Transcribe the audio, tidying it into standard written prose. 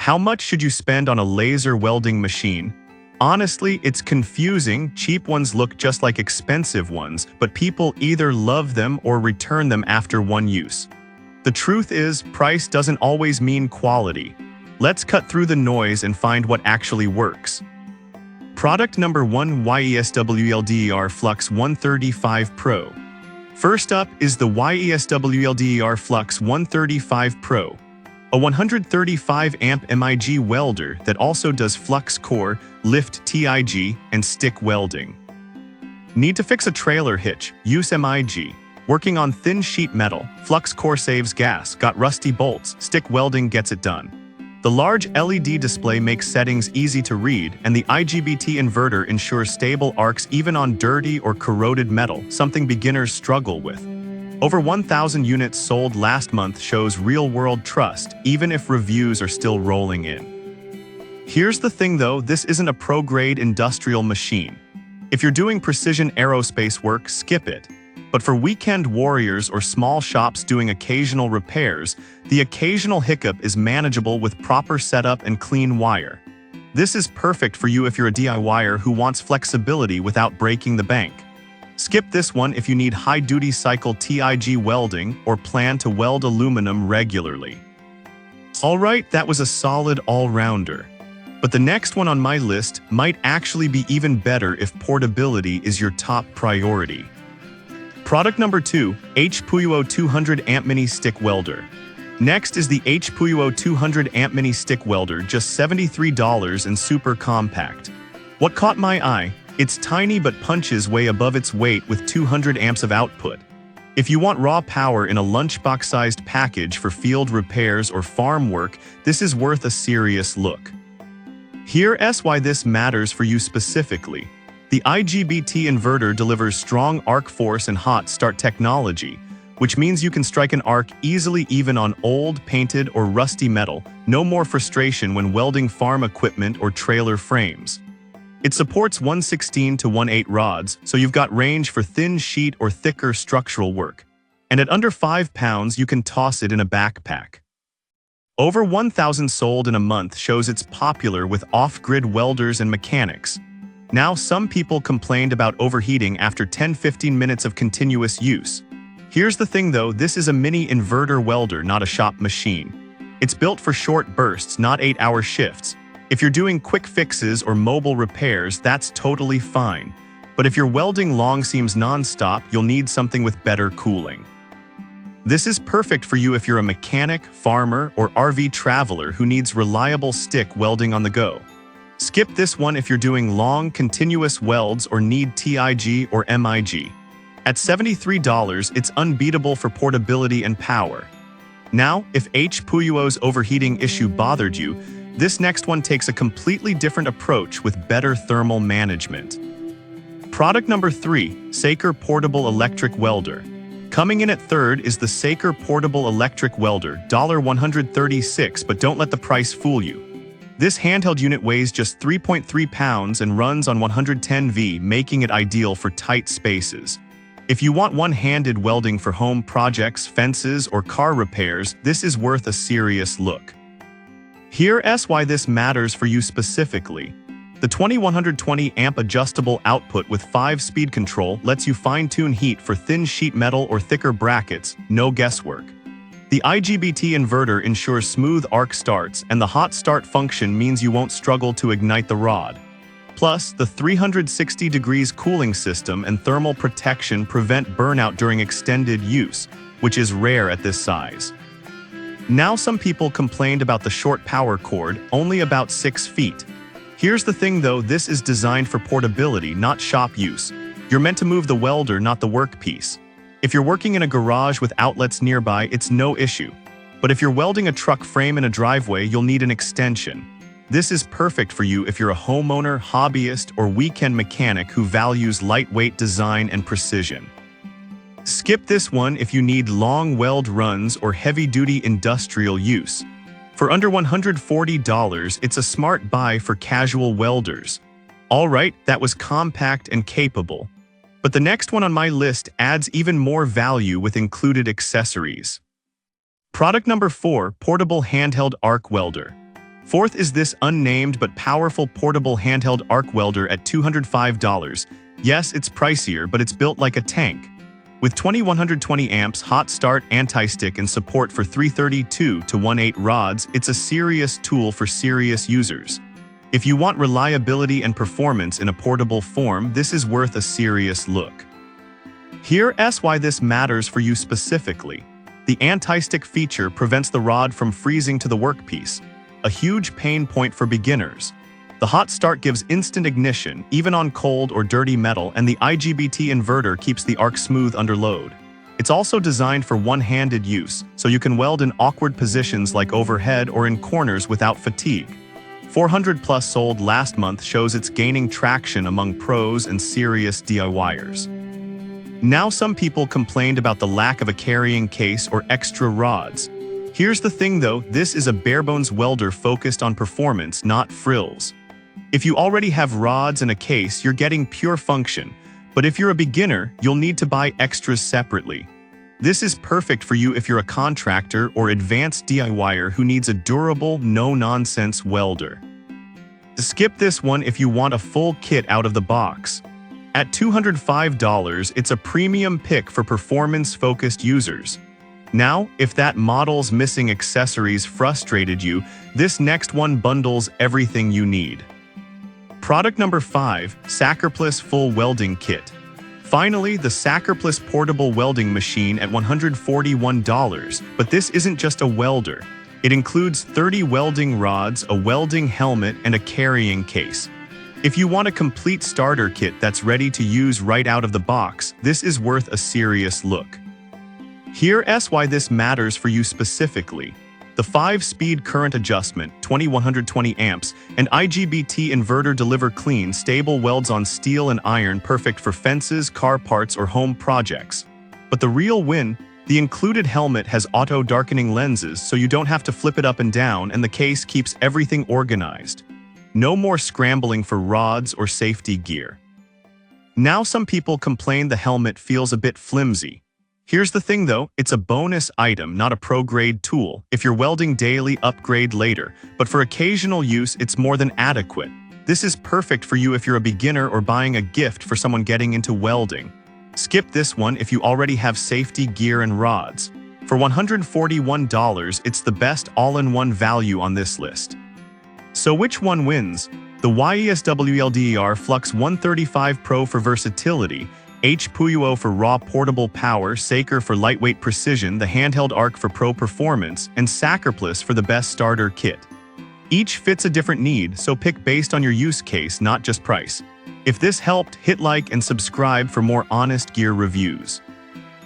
How much should you spend on a laser welding machine? Honestly, it's confusing. Cheap ones look just like expensive ones, but people either love them or return them after one use. The truth is, price doesn't always mean quality. Let's cut through the noise and find what actually works. Product number 1: YESWELDER Flux 135 Pro. First up is the YESWELDER Flux 135 Pro, a 135 amp MIG welder that also does flux core, lift TIG, and stick welding. Need to fix a trailer hitch? Use MIG. Working on thin sheet metal, flux core saves gas, got rusty bolts, stick welding gets it done. The large LED display makes settings easy to read, and the IGBT inverter ensures stable arcs even on dirty or corroded metal, something beginners struggle with. Over 1,000 units sold last month shows real-world trust, even if reviews are still rolling in. Here's the thing though, this isn't a pro-grade industrial machine. If you're doing precision aerospace work, skip it. But for weekend warriors or small shops doing occasional repairs, the occasional hiccup is manageable with proper setup and clean wire. This is perfect for you if you're a DIYer who wants flexibility without breaking the bank. Skip this one if you need high-duty cycle TIG welding or plan to weld aluminum regularly. Alright, that was a solid all-rounder. But the next one on my list might actually be even better if portability is your top priority. Product number 2, HPUO 200 Amp Mini Stick Welder. Next is the HPUO 200 Amp Mini Stick Welder, just $73 and super compact. What caught my eye? It's tiny but punches way above its weight with 200 amps of output. If you want raw power in a lunchbox-sized package for field repairs or farm work, this is worth a serious look. Here's why this matters for you specifically. The IGBT inverter delivers strong arc force and hot start technology, which means you can strike an arc easily even on old, painted, or rusty metal. No more frustration when welding farm equipment or trailer frames. It supports 1/16 to 1/8 rods, so you've got range for thin sheet or thicker structural work. And at under 5 pounds, you can toss it in a backpack. Over 1,000 sold in a month shows it's popular with off-grid welders and mechanics. Now, some people complained about overheating after 10-15 minutes of continuous use. Here's the thing though, this is a mini inverter welder, not a shop machine. It's built for short bursts, not 8-hour shifts. If you're doing quick fixes or mobile repairs, that's totally fine. But if you're welding long seams non-stop, you'll need something with better cooling. This is perfect for you if you're a mechanic, farmer, or RV traveler who needs reliable stick welding on the go. Skip this one if you're doing long, continuous welds or need TIG or MIG. At $73, it's unbeatable for portability and power. Now, if HPUO's overheating issue bothered you, this next one takes a completely different approach with better thermal management. Product number 3, Saker Portable Electric Welder. Coming in at third is the Saker Portable Electric Welder, $136, but don't let the price fool you. This handheld unit weighs just 3.3 pounds and runs on 110V, making it ideal for tight spaces. If you want one-handed welding for home projects, fences, or car repairs, this is worth a serious look. Here's why this matters for you specifically. The 2120 amp adjustable output with 5-speed control lets you fine-tune heat for thin sheet metal or thicker brackets, no guesswork. The IGBT inverter ensures smooth arc starts, and the hot start function means you won't struggle to ignite the rod. Plus, the 360 degrees cooling system and thermal protection prevent burnout during extended use, which is rare at this size. Now, some people complained about the short power cord, only about 6 feet. Here's the thing though, this is designed for portability, not shop use. You're meant to move the welder, not the workpiece. If you're working in a garage with outlets nearby, it's no issue. But if you're welding a truck frame in a driveway, you'll need an extension. This is perfect for you if you're a homeowner, hobbyist, or weekend mechanic who values lightweight design and precision. Skip this one if you need long weld runs or heavy-duty industrial use. For under $140, it's a smart buy for casual welders. Alright, that was compact and capable. But the next one on my list adds even more value with included accessories. Product number 4, Portable Handheld Arc Welder. Fourth is this unnamed but powerful portable handheld arc welder at $205. Yes, it's pricier, but it's built like a tank. With 2120 amps, hot start, anti-stick, and support for 332 to 18 rods, it's a serious tool for serious users. If you want reliability and performance in a portable form, this is worth a serious look. Here's why this matters for you specifically. The anti-stick feature prevents the rod from freezing to the workpiece, a huge pain point for beginners. The hot start gives instant ignition, even on cold or dirty metal, and the IGBT inverter keeps the arc smooth under load. It's also designed for one-handed use, so you can weld in awkward positions like overhead or in corners without fatigue. 400 plus sold last month shows it's gaining traction among pros and serious DIYers. Now some people complained about the lack of a carrying case or extra rods. Here's the thing though, this is a barebones welder focused on performance, not frills. If you already have rods and a case, you're getting pure function, but if you're a beginner, you'll need to buy extras separately. This is perfect for you if you're a contractor or advanced DIYer who needs a durable, no-nonsense welder. Skip this one if you want a full kit out of the box. At $205, it's a premium pick for performance-focused users. Now, if that model's missing accessories frustrated you, this next one bundles everything you need. Product number 5, Sacriplus Full Welding Kit. Finally, the Sacriplus Portable Welding Machine at $141, but this isn't just a welder. It includes 30 welding rods, a welding helmet, and a carrying case. If you want a complete starter kit that's ready to use right out of the box, this is worth a serious look. Here's why this matters for you specifically. The 5-speed current adjustment, 2120 amps, and IGBT inverter deliver clean, stable welds on steel and iron, perfect for fences, car parts, or home projects. But the real win, the included helmet has auto-darkening lenses, so you don't have to flip it up and down, and the case keeps everything organized. No more scrambling for rods or safety gear. Now some people complain the helmet feels a bit flimsy. Here's the thing though, it's a bonus item, not a pro-grade tool. If you're welding daily, upgrade later, but for occasional use, it's more than adequate. This is perfect for you if you're a beginner or buying a gift for someone getting into welding. Skip this one if you already have safety gear and rods. For $141, it's the best all-in-one value on this list. So which one wins? The YESWLDER Flux 135 Pro for versatility, Puyo for raw portable power, Saker for lightweight precision, the handheld arc for pro performance, and Sacriplus for the best starter kit. Each fits a different need, so pick based on your use case, not just price. If this helped, hit like and subscribe for more honest gear reviews.